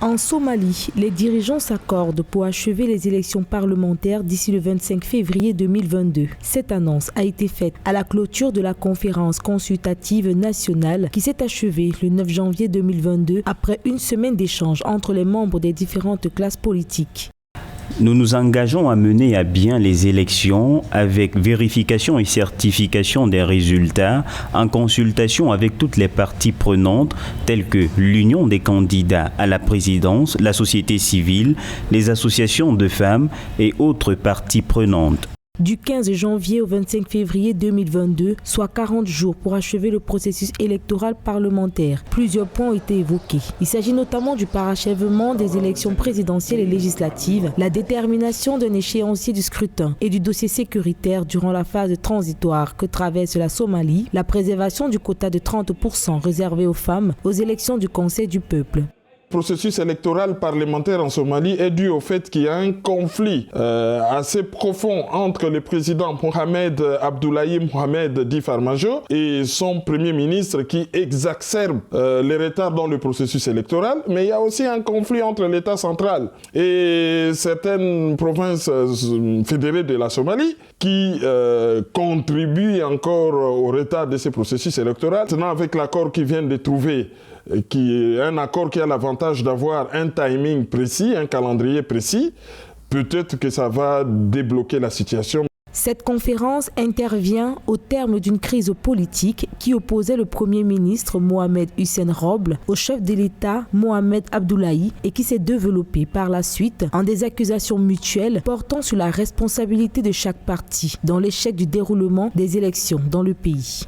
En Somalie, les dirigeants s'accordent pour achever les élections parlementaires d'ici le 25 février 2022. Cette annonce a été faite à la clôture de la conférence consultative nationale qui s'est achevée le 9 janvier 2022 après une semaine d'échanges entre les membres des différentes classes politiques. Nous nous engageons à mener à bien les élections avec vérification et certification des résultats en consultation avec toutes les parties prenantes telles que l'Union des candidats à la présidence, la société civile, les associations de femmes et autres parties prenantes. Du 15 janvier au 25 février 2022, soit 40 jours pour achever le processus électoral parlementaire. Plusieurs points ont été évoqués. Il s'agit notamment du parachèvement des élections présidentielles et législatives, la détermination d'un échéancier du scrutin et du dossier sécuritaire durant la phase transitoire que traverse la Somalie, la préservation du quota de 30% réservé aux femmes aux élections du Conseil du peuple. Le processus électoral parlementaire en Somalie est dû au fait qu'il y a un conflit assez profond entre le président Mohamed Abdullahi Mohamed dit Farmajo et son premier ministre qui exacerbe les retards dans le processus électoral. Mais il y a aussi un conflit entre l'État central et certaines provinces fédérées de la Somalie qui contribuent encore au retard de ce processus électoral. Maintenant, avec l'accord qui vient de trouver, qui est un accord qui a l'avantage d'avoir un timing précis, un calendrier précis, peut-être que ça va débloquer la situation. Cette conférence intervient au terme d'une crise politique qui opposait le Premier ministre Mohamed Hussein Roble au chef de l'État Mohamed Abdullahi et qui s'est développée par la suite en des accusations mutuelles portant sur la responsabilité de chaque parti dans l'échec du déroulement des élections dans le pays.